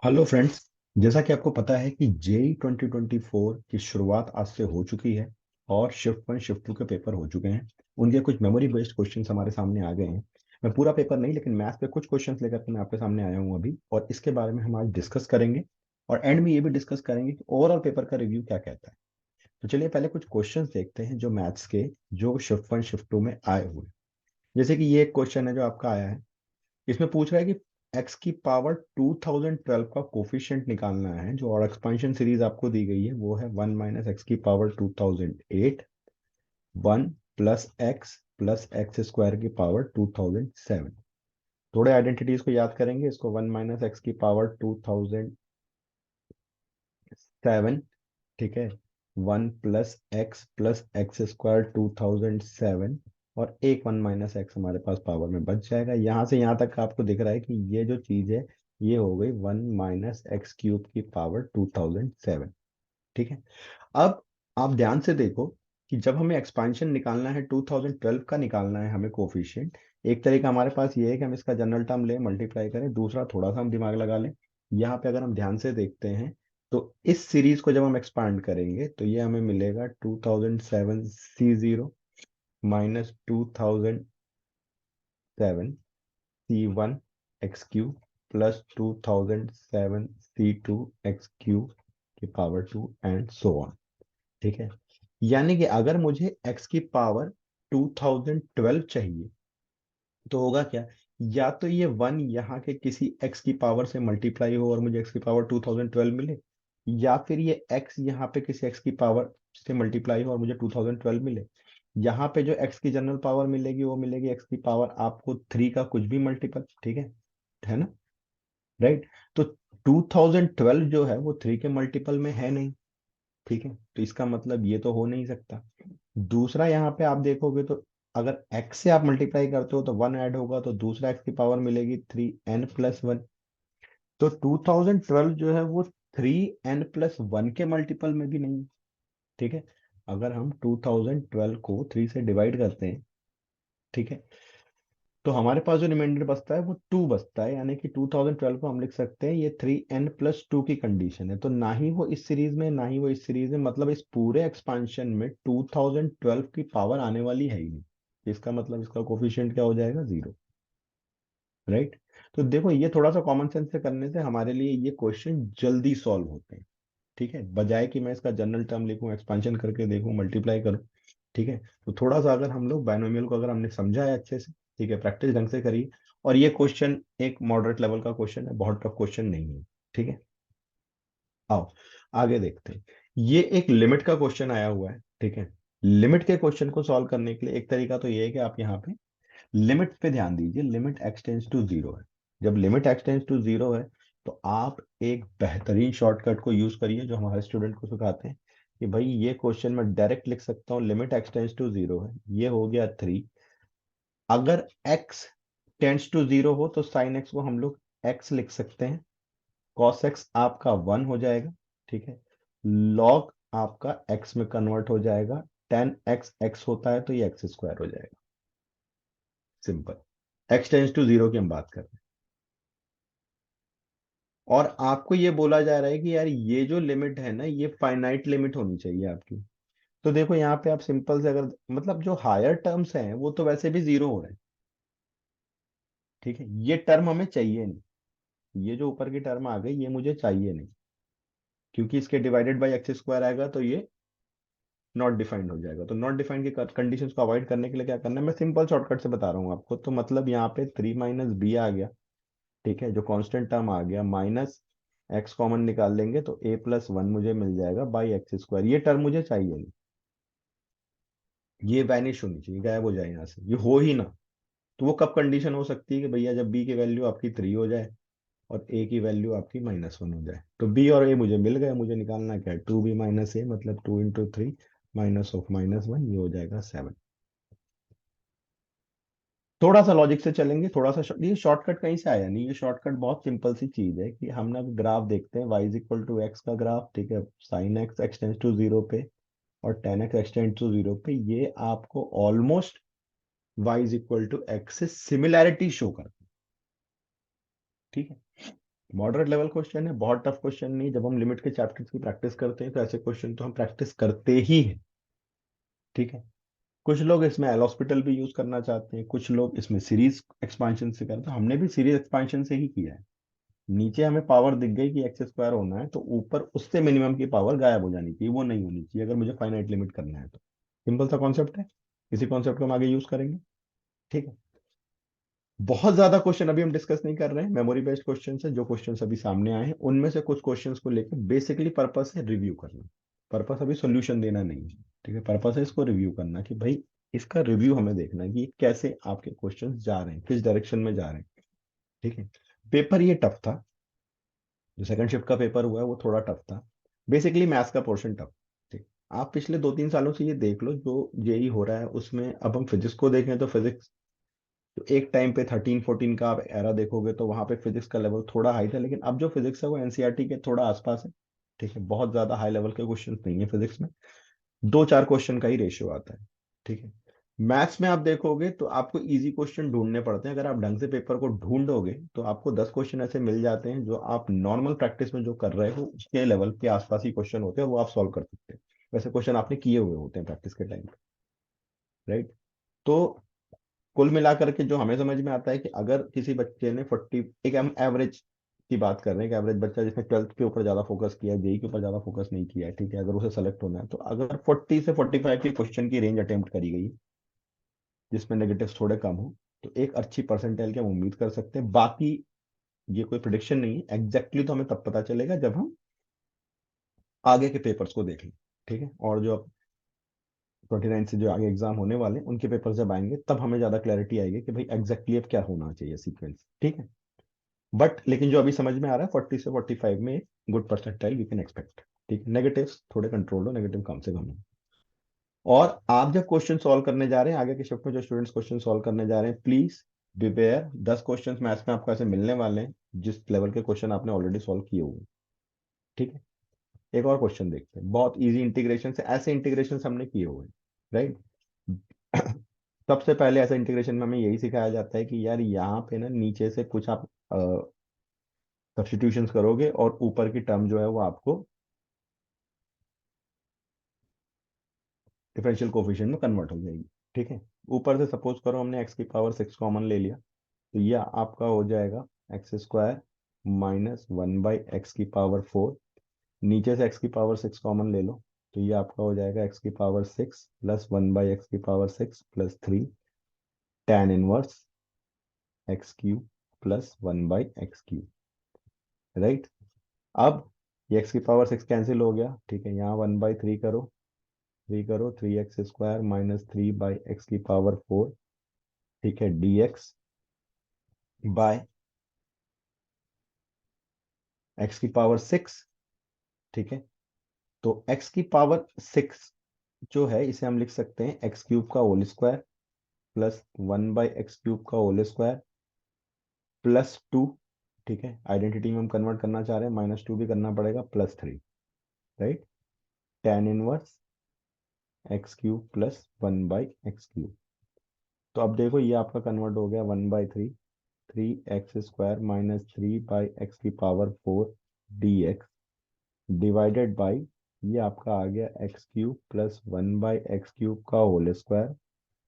Hello friends. जैसा कि आपको पता है कि जेई 2024 की शुरुआत आज से हो चुकी है और शिफ्ट वन शिफ्ट टू के पेपर हो चुके हैं। उनके कुछ मेमोरी बेस्ड क्वेश्चंस हमारे सामने आ गए हैं। मैं पूरा पेपर नहीं लेकिन मैथ्स पे कुछ क्वेश्चंस लेकर के मैं आपके सामने आया हूँ अभी, और इसके बारे में हम आज डिस्कस करेंगे। और एंड में ये भी डिस्कस करेंगे कि ओवरऑल पेपर का रिव्यू क्या कहता है। तो चलिए पहले कुछ क्वेश्चंस देखते हैं जो मैथ्स के, जो शिफ्ट वन शिफ्ट टू में आए हुए। जैसे कि ये एक क्वेश्चन है जो आपका आया है। इसमें पूछ रहा है कि x की पावर 2012 का कोफिशिएंट निकालना है जो, और एक्सपेंशन सीरीज आपको दी गई है वो है 1 माइनस एक्स की पावर 2008, 1 प्लस एक्स स्क्वायर की पावर 2007। थोड़े आइडेंटिटीज को याद करेंगे इसको। 1 माइनस एक्स की पावर 2007, ठीक है। 1 प्लस एक्स स्क्वायर 2007, और एक 1 माइनस एक्स हमारे पास पावर में बच जाएगा। यहाँ से यहाँ तक आपको दिख रहा है कि ये जो चीज है ये हो गई 1 माइनस एक्स क्यूब की पावर 2007, ठीक है। अब आप ध्यान से देखो कि जब हमें एक्सपांशन निकालना है, 2012 का निकालना है हमें कोफिशिएंट। एक तरीका हमारे पास ये है कि हम इसका जनरल टर्म लें, मल्टीप्लाई करें। दूसरा, थोड़ा सा हम दिमाग लगा लें। यहाँ पे अगर हम ध्यान से देखते हैं तो इस सीरीज को जब हम एक्सपांड करेंगे तो ये हमें मिलेगा 2007 C0 minus 2007 C1 x cube plus 2007 C2 x cube की पावर 2 एंड सो ऑन, ठीक है। यानी कि अगर मुझे x की पावर 2012 चाहिए तो होगा क्या। या तो ये वन यहाँ के किसी x की पावर से मल्टीप्लाई हो और मुझे x की पावर 2012 मिले, या फिर ये x यहाँ पे किसी x की पावर से मल्टीप्लाई हो और मुझे 2012 मिले। यहाँ पे जो x की जनरल पावर मिलेगी वो मिलेगी x की पावर आपको 3 का कुछ भी मल्टीपल, ठीक है ना, राइट। तो 2012 जो है वो 3 के मल्टीपल में है नहीं, ठीक है। तो इसका मतलब ये तो हो नहीं सकता। दूसरा, यहाँ पे आप देखोगे तो अगर x से आप मल्टीप्लाई करते हो तो 1 ऐड होगा तो दूसरा x की पावर मिलेगी 3n+1। तो 2012 जो है वो 3n+1 के मल्टीपल में भी नहीं, ठीक है। अगर हम 2012 को 3 से डिवाइड करते हैं, ठीक है, तो हमारे पास जो रिमाइंडर बचता है वो 2 बचता है। यानी कि 2012 को हम लिख सकते हैं ये 3n+2 की कंडीशन है। तो ना ही वो इस सीरीज में ना ही वो इस सीरीज में, मतलब इस पूरे एक्सपांशन में 2012 की पावर आने वाली है ही नहीं। इसका मतलब इसका कोफिशिएंट क्या हो जाएगा, 0, राइट। तो देखो ये थोड़ा सा कॉमन सेंस से करने से हमारे लिए ये क्वेश्चन जल्दी सॉल्व होते हैं, ठीक है। बजाय कि मैं इसका जनरल टर्म लिखूं, एक्सपांशन करके देखूं, मल्टीप्लाई करूं, ठीक है। तो थोड़ा सा अगर हम लोग बायनोमियल को अगर हमने समझा है अच्छे से, ठीक है, प्रैक्टिस ढंग से करिए। और ये क्वेश्चन एक मॉडरेट लेवल का क्वेश्चन है, बहुत टफ क्वेश्चन नहीं है, ठीक है। आओ आगे देखते हैं। ये एक लिमिट का क्वेश्चन आया हुआ है, ठीक है। लिमिट के क्वेश्चन को सॉल्व करने के लिए एक तरीका तो ये है कि आप यहाँ पे लिमिट पे ध्यान दीजिए। लिमिट x टेंस टू 0 है। जब लिमिट x टेंस टू 0 है तो आप एक बेहतरीन शॉर्टकट को यूज करिए जो हमारे स्टूडेंट को सिखाते हैं कि भाई ये क्वेश्चन मैं डायरेक्ट लिख सकता हूँ। लिमिट x टेंस टू 0 है, ये हो गया 3। अगर x टेंस टू 0 हो तो साइन x को हम लोग x लिख सकते हैं। कॉस x आपका 1 हो जाएगा, ठीक है। लॉग आपका x में कन्वर्ट हो जाएगा। टेन एक्स x होता है तो ये एक्स स्क्वायर हो जाएगा। सिंपल। x टेंस टू 0 की हम बात कर रहे हैं। और आपको ये बोला जा रहा है कि यार ये जो लिमिट है ना ये फाइनाइट लिमिट होनी चाहिए आपकी। तो देखो यहाँ पे आप सिंपल से अगर, मतलब जो हायर टर्म्स हैं वो तो वैसे भी 0 हो रहे हैं, ठीक है। ये टर्म हमें चाहिए नहीं, ये जो ऊपर की टर्म आ गई ये मुझे चाहिए नहीं, क्योंकि इसके डिवाइडेड बाई एक्स स्क्वायर आएगा तो ये नॉट डिफाइंड हो जाएगा। तो नॉट डिफाइंड की कंडीशंस को अवॉइड करने के लिए क्या करना है, मैं सिंपल शॉर्टकट से बता रहा हूँ आपको। तो मतलब यहाँ पे 3 - b आ गया, ठीक है, जो कांस्टेंट टर्म आ गया, माइनस एक्स कॉमन निकाल लेंगे तो a+1 मुझे मिल जाएगा बाई एक्स स्क्वायर। ये टर्म मुझे चाहिए नहीं, ये वैनिश होनी चाहिए, गायब हो जाए यहाँ से, ये हो ही ना। तो वो कब कंडीशन हो सकती है कि भैया जब b की वैल्यू आपकी 3 हो जाए और a की वैल्यू आपकी -1 हो जाए। तो b और a मुझे मिल गए, मुझे निकालना क्या है, 2b - a, मतलब 2 × 3 -1, ये हो जाएगा 7। थोड़ा सा लॉजिक से चलेंगे, थोड़ा सा ये शॉर्टकट कहीं से आया नहीं, ये शॉर्टकट बहुत सिंपल सी चीज है कि हम ना ग्राफ देखते हैं y = x का ग्राफ, ठीक है। साइन x एक्सटेंड्स टू 0 पे और टेन एक्स एक्सटेंड्स टू 0 पे, ये आपको ऑलमोस्ट y = x से सिमिलैरिटी शो करता है, ठीक है। मॉडरेट लेवल क्वेश्चन है, बहुत टफ क्वेश्चन नहीं। जब हम लिमिट के चैप्टर्स की प्रैक्टिस करते हैं तो ऐसे क्वेश्चन तो हम प्रैक्टिस करते ही हैं। ठीक है। कुछ लोग इसमें एल हॉस्पिटल भी यूज करना चाहते हैं, कुछ लोग इसमें सीरीज एक्सपांशन से करते हैं। हमने भी सीरीज एक्सपांशन से ही किया है। नीचे हमें पावर दिख गई कि एक्स स्क्वायर होना है, तो ऊपर उससे मिनिमम की पावर गायब हो जानी चाहिए, वो नहीं होनी चाहिए अगर मुझे फाइनाइट लिमिट करना है तो। सिंपल सा कॉन्सेप्ट है। इसी कॉन्सेप्ट को हम आगे यूज करेंगे। ठीक है। बहुत ज्यादा क्वेश्चन अभी हम डिस्कस नहीं कर रहे हैं, मेमोरी बेस्ड क्वेश्चन है। जो क्वेश्चन अभी सामने आए हैं उनमें से कुछ क्वेश्चंस को लेकर बेसिकली पर्पस है रिव्यू करना। पर्पस अभी सॉल्यूशन देना नहीं है। ठीक है। पर्पस है इसको रिव्यू करना कि भाई इसका रिव्यू हमें देखना है कि कैसे आपके क्वेश्चंस जा रहे हैं, किस डायरेक्शन में जा रहे हैं। ठीक है। पेपर ये टफ था। जो सेकंड शिफ्ट का पेपर हुआ है वो थोड़ा टफ था। बेसिकली मैथ्स का पोर्शन टफ। ठीक। आप पिछले 2-3 सालों से ये देख लो जो जेई हो रहा है उसमें, अब हम फिजिक्स को देखें तो फिजिक्स, तो एक टाइम पे 13-14 का आप एरा देखोगे तो वहां पे फिजिक्स का लेवल थोड़ा हाई था, लेकिन अब जो फिजिक्स है वो एनसीईआरटी के थोड़ा आसपास है। ठीक है। बहुत ज्यादा हाई लेवल के क्वेश्चन नहीं है फिजिक्स में। 2-4 क्वेश्चन का ही रेशियो आता है। ठीक है। मैथ्स में आप देखोगे तो आपको इजी क्वेश्चन ढूंढने पड़ते हैं। अगर आप ढंग से पेपर को ढूंढोगे तो आपको 10 क्वेश्चन ऐसे मिल जाते हैं जो आप नॉर्मल प्रैक्टिस में जो कर रहे हो उसके लेवल के आसपास ही क्वेश्चन होते हैं, वो आप सॉल्व कर सकते हैं। वैसे क्वेश्चन आपने किए हुए होते हैं प्रैक्टिस के टाइम पे। राइट। तो कुल मिलाकर के जो हमें समझ में आता है कि अगर किसी बच्चे ने 40, एक हम एवरेज की बात कर रहे हैं कि एवरेज बच्चा जिसने ट्वेल्थ के ऊपर ज्यादा फोकस किया है, जेई के ऊपर ज्यादा फोकस नहीं किया है, ठीक है, अगर उसे सेलेक्ट होना है तो अगर 40 से 45 की क्वेश्चन की रेंज अटेम्प्ट करी गई है जिसमें नेगेटिव्स थोड़े कम हो, तो एक अच्छी परसेंटाइल की हम उम्मीद कर सकते हैं। बाकी ये कोई प्रिडिक्शन नहीं है, एग्जैक्टली तो हमें तब पता चलेगा जब हम आगे के पेपर्स को देख लें। ठीक है। और जो 29 से जो आगे एग्जाम होने वाले हैं उनके पेपर जब आएंगे तब हमें ज्यादा क्लैरिटी आएगी कि भाई एग्जैक्टली अब क्या होना चाहिए सीक्वेंस। ठीक है। बट लेकिन जो अभी समझ में आ रहा है 40 से 45 में एक good percentile we can expect. ठीक है। नेगेटिव थोड़े कंट्रोल हो, नेगेटिव कम से कम हो। और आप जब क्वेश्चन सॉल्व करने जा रहे हैं आगे के शिफ्ट में, जो स्टूडेंट्स क्वेश्चन सॉल्व करने जा रहे हैं, प्लीज प्रिपेयर 10 क्वेश्चन मैथ्स में आपको ऐसे मिलने वाले हैं जिस लेवल के क्वेश्चन आपने ऑलरेडी सॉल्व किए हुए हैं। ठीक है। एक और क्वेश्चन देखते हैं, बहुत इजी इंटीग्रेशन से, ऐसे इंटीग्रेशन हमने किए हुए हैं। राइट। सबसे पहले ऐसा इंटीग्रेशन में हमें यही सिखाया जाता है कि यार यहाँ पे ना नीचे से कुछ आप सब्स्टिट्यूशंस करोगे और ऊपर की टर्म जो है वो आपको डिफरेंशियल कोफिशिएंट में कन्वर्ट हो जाएगी। ठीक है। ऊपर से सपोज करो हमने एक्स की पावर 6 कॉमन ले लिया, तो यह आपका हो जाएगा एक्स स्क्वायर माइनस 1/x⁴। नीचे से एक्स की पावर 6 कॉमन ले लो, तो ये आपका हो जाएगा एक्स की power 6 plus 1/x⁴ plus 3 tan inverse x³ plus 1/x³। Right. अब ये एक्स की पावर 6 कैंसिल हो गया। ठीक है। यहाँ 1/3 करो, 3x² माइनस 3/x⁴। ठीक है। dx बाय x⁴ ठीक है। तो x⁴ जो है इसे हम लिख सकते हैं x³ का होल स्क्वायर प्लस 1/x³ का होल स्क्वायर प्लस 2। ठीक है। आइडेंटिटी में हम कन्वर्ट करना चाह रहे हैं, -2 भी करना पड़ेगा, plus 3। Right. tan inverse x³ plus 1/x³। तो अब देखो ये आपका कन्वर्ट हो गया 1/3, 3x² minus 3/x⁴ dx divided by, ये आपका आ गया x³ प्लस 1/x³ का whole square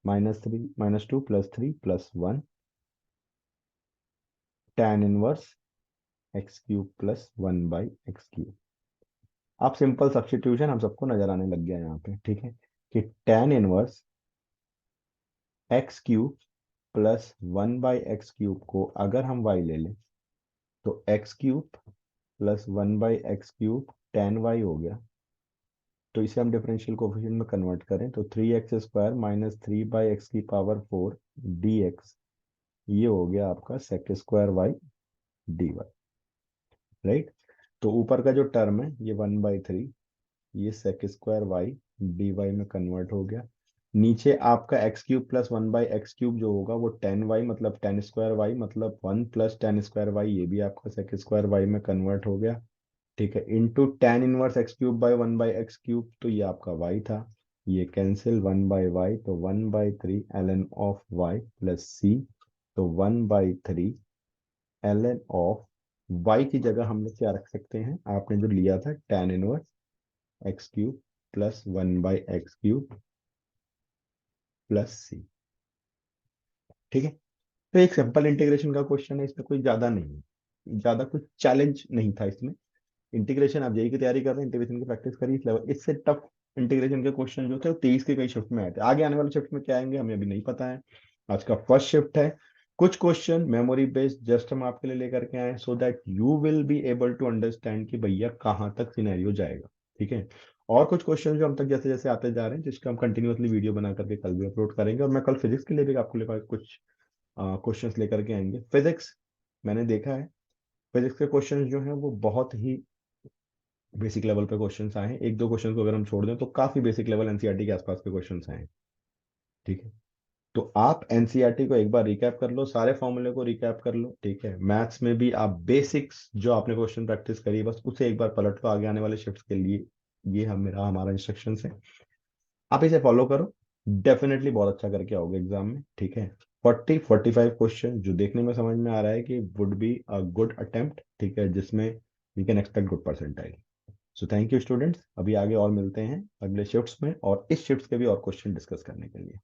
-2 plus 3 plus 1 tan inverse x³ plus 1/x³। अब सिंपल सब्स्टिट्यूशन हम सबको नजर आने लग गया यहाँ पे। ठीक है। कि tan inverse x³ plus 1/x³ को अगर हम y ले लें तो x³ plus 1/x³ tan y हो गया। तो इसे हम डिफरेंशियल कोफिशिएंट में कन्वर्ट करें तो 3x² माइनस 3/x⁴ dx, ये हो गया आपका sec² y dy। राइट। तो ऊपर का जो टर्म है ये 1/3, ये sec² y dy में कन्वर्ट हो गया। नीचे आपका x³ प्लस 1/x³ जो होगा वो tan y, मतलब tan² y मतलब 1 प्लस tan²y, ये भी आपका sec² y में कन्वर्ट हो गया। ठीक है। Into tan inverse x³ by 1/x³, तो ये आपका y था, ये कैंसिल 1/y, तो 1/3 ln of y plus c, तो 1/3 ln ऑफ y की जगह हम लोग क्या रख सकते हैं, आपने जो लिया था tan inverse x cube plus 1/x³ plus c। ठीक है, तो एक सिंपल इंटीग्रेशन का क्वेश्चन है, इसमें कोई ज्यादा नहीं है, ज्यादा कुछ चैलेंज नहीं था इसमें। इंटीग्रेशन आप जेई की तैयारी कर रहे हैं, इंटीग्रेशन की प्रैक्टिस करिए इस लेवल। इससे टफ इंटीग्रेशन के क्वेश्चन जो थे वो 23 के कई शिफ्ट में आए थे, आगे आने वाले शिफ्ट में क्या आएंगे हमें अभी नहीं पता है। आज का फर्स्ट शिफ्ट है, कुछ क्वेश्चन मेमोरी बेस्ड जस्ट हम आपके लिए लेकर के आए, so that you will be able to understand कि भैया कहाँ तक सिनेरियो जाएगा। ठीक है, और कुछ क्वेश्चन जो हम तक जैसे जैसे आते जा रहे हैं, जिसका हम कंटिन्यूअसली वीडियो बना करके कल भी अपलोड करेंगे, और मैं कल फिजिक्स के लिए भी आपको लेकर कुछ क्वेश्चंस लेकर के आएंगे। फिजिक्स मैंने देखा है, फिजिक्स के क्वेश्चंस जो हैं वो बहुत ही बेसिक लेवल पे क्वेश्चंस आए हैं, एक दो क्वेश्चन को अगर हम छोड़ दें तो काफी बेसिक लेवल एनसीईआरटी के आसपास के क्वेश्चंस आए हैं। ठीक है, तो आप एनसीईआरटी को एक बार रिकैप कर लो, सारे फॉर्मूले को रिकैप कर लो। ठीक है, मैथ्स में भी आप बेसिक्स जो आपने क्वेश्चन प्रैक्टिस करी बस उसे एक बार पलट लो आगे आने वाले शिफ्ट के लिए। ये हमारा इंस्ट्रक्शन है, आप इसे फॉलो करो, डेफिनेटली बहुत अच्छा करके आओगे एग्जाम में। ठीक है, 45 क्वेश्चन जो देखने में समझ में आ रहा है कि would be a good attempt, ठीक है, जिसमें we can expect good percentile. So thank you students, अभी आगे और मिलते हैं अगले शिफ्ट्स में और इस शिफ्ट के भी और क्वेश्चन डिस्कस करने के लिए।